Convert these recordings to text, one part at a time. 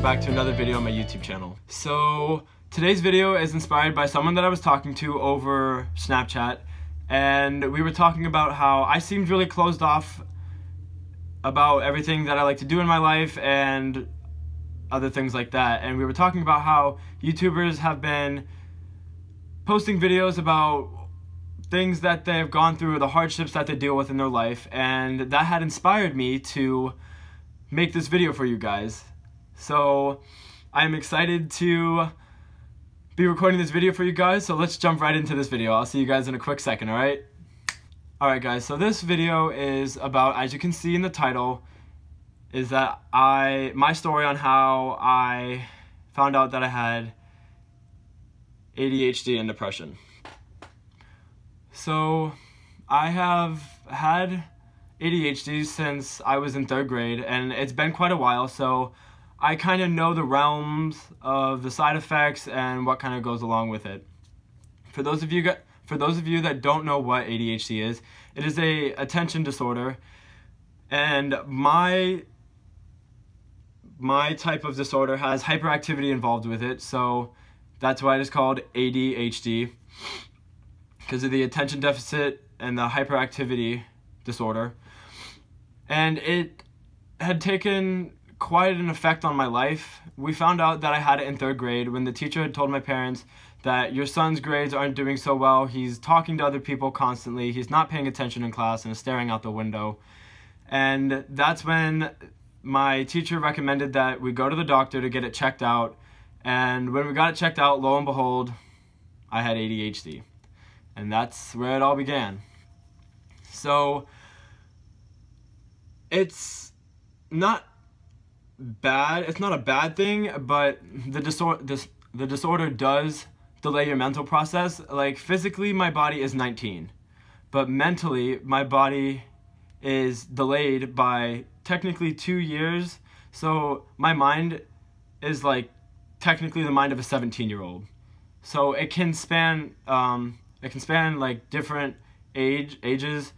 back to another video on my YouTube channel. So today's video is inspired by someone that I was talking to over Snapchat, and we were talking about how I seemed really closed off about everything that I like to do in my life and other things like that. And we were talking about how YouTubers have been posting videos about things that they've gone through, the hardships that they deal with in their life, and that had inspired me to make this video for you guys. So I'm excited to be recording this video for you guys, so let's jump right into this video. I'll see you guys in a quick second, alright? Alright guys, so this video is about, as you can see in the title, is that my story on how I found out that I had ADHD and depression. So I have had ADHD since I was in 3rd grade, and it's been quite a while, so I kind of know the realms of the side effects and what kind of goes along with it. For those of you that don't know what ADHD is, it is a attention disorder, and my type of disorder has hyperactivity involved with it, so that's why it is called ADHD, because of the attention deficit and the hyperactivity disorder. And it had taken quite an effect on my life. We found out that I had it in 3rd grade when the teacher had told my parents that your son's grades aren't doing so well, he's talking to other people constantly, he's not paying attention in class and is staring out the window. And that's when my teacher recommended that we go to the doctor to get it checked out, and when we got it checked out, lo and behold, I had ADHD. And that's where it all began. So it's not bad, it's not a bad thing, but the disorder does delay your mental process. Like, physically my body is 19, but mentally my body is delayed by technically 2 years. So my mind is like technically the mind of a 17-year-old. So it can span like different ages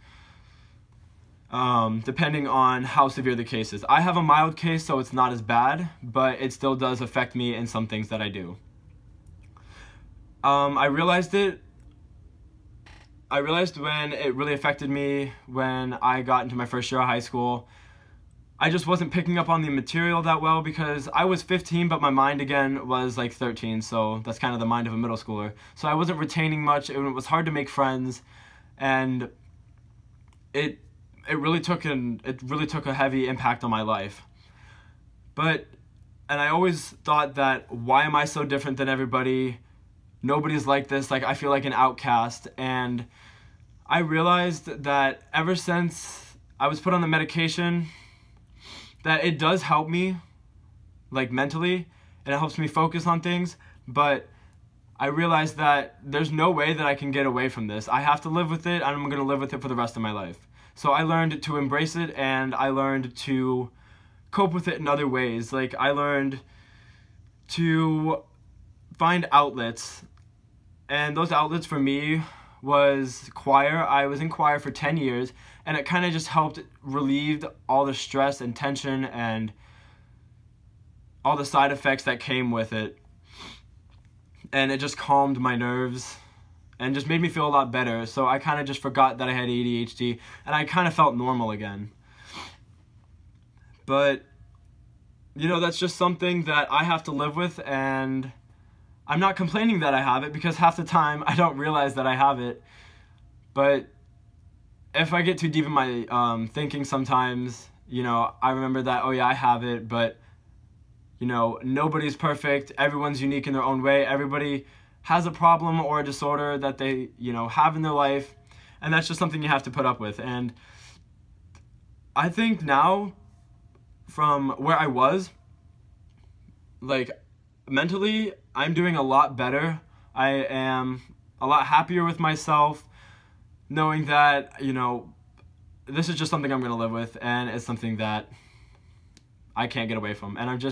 depending on how severe the case is. I have a mild case, so it's not as bad, but it still does affect me in some things that I do. I realized when it really affected me when I got into my first year of high school. I just wasn't picking up on the material that well because I was 15, but my mind again was like 13, so that's kind of the mind of a middle schooler. So I wasn't retaining much, and it was hard to make friends, and it really took a heavy impact on my life. And I always thought that, why am I so different than everybody? Nobody's like this, like I feel like an outcast. And I realized that ever since I was put on the medication, that it does help me, like mentally, and it helps me focus on things, but I realized that there's no way that I can get away from this. I have to live with it, and I'm gonna live with it for the rest of my life. So I learned to embrace it, and I learned to cope with it in other ways. Like, I learned to find outlets, and those outlets for me was choir. I was in choir for 10 years, and it kind of just helped relieve all the stress and tension and all the side effects that came with it. And it just calmed my nerves and just made me feel a lot better. So I kind of just forgot that I had ADHD, and I kind of felt normal again. But, you know, that's just something that I have to live with, and I'm not complaining that I have it, because half the time I don't realize that I have it. But if I get too deep in my thinking sometimes, you know, I remember that, oh yeah, I have it, but, you know, nobody's perfect, everyone's unique in their own way, everybody has a problem or a disorder that they, you know, have in their life, and that's just something you have to put up with. And I think now, from where I was, like, mentally, I'm doing a lot better. I am a lot happier with myself, knowing that, you know, this is just something I'm going to live with, and it's something that I can't get away from. And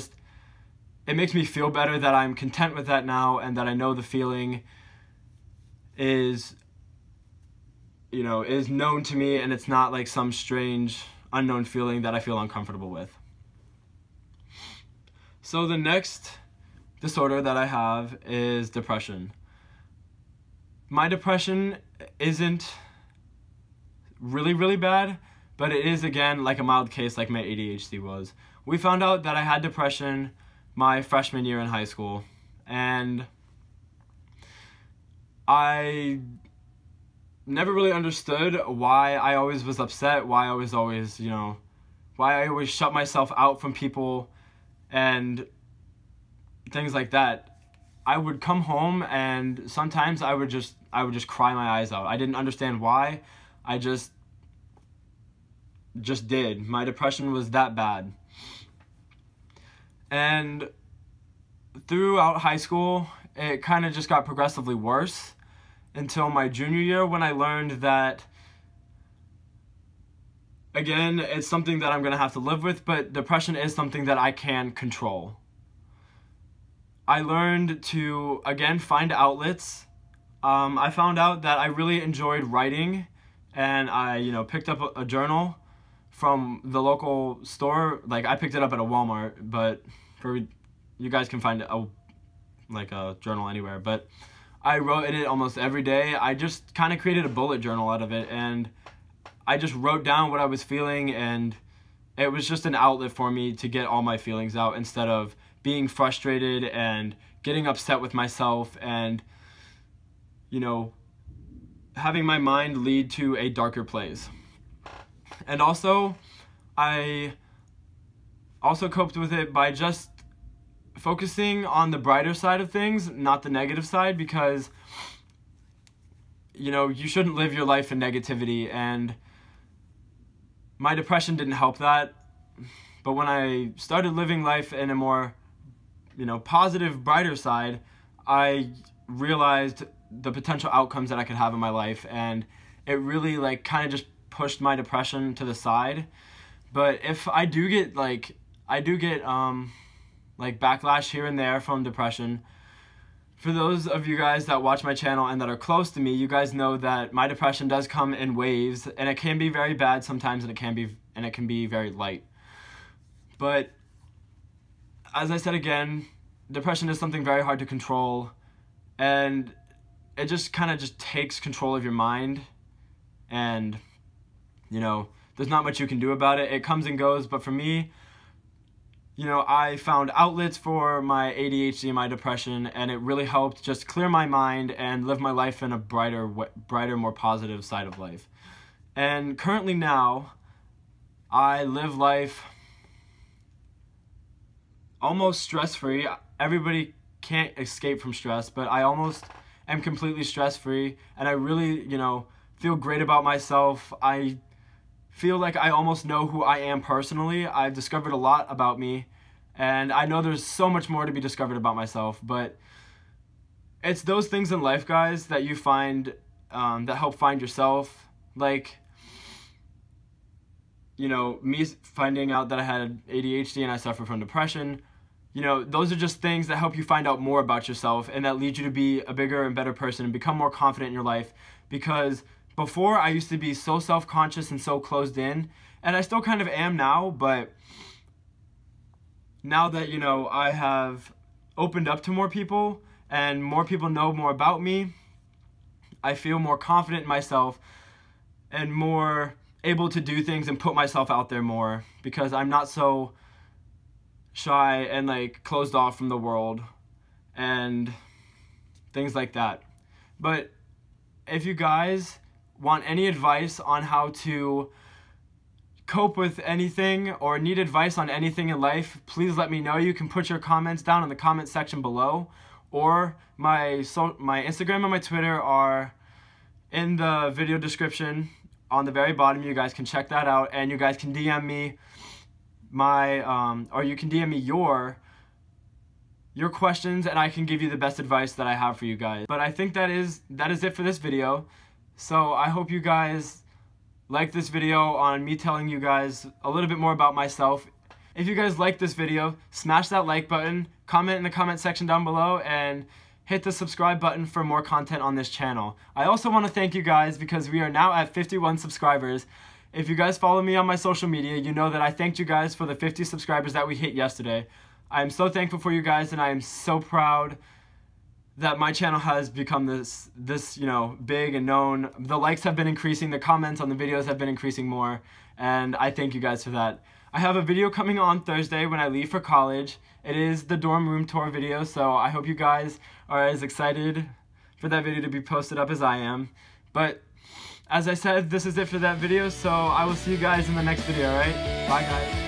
it makes me feel better that I'm content with that now, and that I know the feeling is, you know, is known to me, and it's not like some strange, unknown feeling that I feel uncomfortable with. So the next disorder that I have is depression. My depression isn't really bad, but it is, again, like a mild case like my ADHD was. We found out that I had depression my freshman year in high school, and I never really understood why I always was upset, why I was always, why I always shut myself out from people and things like that. I would come home and sometimes I would just cry my eyes out. I didn't understand why. I just did. My depression was that bad. And throughout high school, it kind of just got progressively worse until my junior year, when I learned that, again, it's something that I'm going to have to live with, but depression is something that I can control. I learned to, again, find outlets. I found out that I really enjoyed writing, and I, picked up a journal from the local store. Like, I picked it up at a Walmart, but you guys can find a journal anywhere. But I wrote in it almost every day. I just kind of created a bullet journal out of it, and I just wrote down what I was feeling, and it was just an outlet for me to get all my feelings out instead of being frustrated and getting upset with myself and, having my mind lead to a darker place. And also, I also coped with it by just focusing on the brighter side of things, not the negative side, because, you shouldn't live your life in negativity, and my depression didn't help that. But when I started living life in a more, positive, brighter side, I realized the potential outcomes that I could have in my life, and it really kind of just pushed my depression to the side. But if I do get backlash here and there from depression, for those of you guys that watch my channel and that are close to me, you guys know that my depression does come in waves, and it can be very bad sometimes, and it can be very light. But as I said again, depression is something very hard to control, and it just kind of just takes control of your mind, and there's not much you can do about it. It comes and goes. But for me, I found outlets for my ADHD and my depression, and it really helped just clear my mind and live my life in a brighter, more positive side of life. And currently now, I live life almost stress-free. Everybody can't escape from stress, but I almost am completely stress-free, and I really, feel great about myself. I feel like I almost know who I am personally. I've discovered a lot about me, and I know there's so much more to be discovered about myself, but it's those things in life, guys, that you find, that help find yourself. Like, me finding out that I had ADHD and I suffer from depression. Those are just things that help you find out more about yourself, and that lead you to be a bigger and better person and become more confident in your life. Because before, I used to be so self-conscious and so closed in, and I still kind of am now, but now that, I have opened up to more people and more people know more about me, I feel more confident in myself and more able to do things and put myself out there more, because I'm not so shy and closed off from the world and things like that. But if you guys want any advice on how to cope with anything or need advice on anything in life, please let me know. You can put your comments down in the comment section below, or my Instagram and my Twitter are in the video description on the very bottom. You guys can check that out, and you guys can DM me or you can DM me your questions, and I can give you the best advice that I have for you guys. But I think that is it for this video. So I hope you guys like this video on me telling you guys a little bit more about myself. If you guys like this video, smash that like button, comment in the comment section down below, and hit the subscribe button for more content on this channel. I also want to thank you guys, because we are now at 51 subscribers. If you guys follow me on my social media, you know that I thanked you guys for the 50 subscribers that we hit yesterday. I am so thankful for you guys, and I am so proud that my channel has become this you know, big and known. The likes have been increasing, the comments on the videos have been increasing more, and I thank you guys for that. I have a video coming on Thursday when I leave for college. It is the dorm room tour video, so I hope you guys are as excited for that video to be posted up as I am. But as I said, this is it for that video, so I will see you guys in the next video, alright? Bye guys.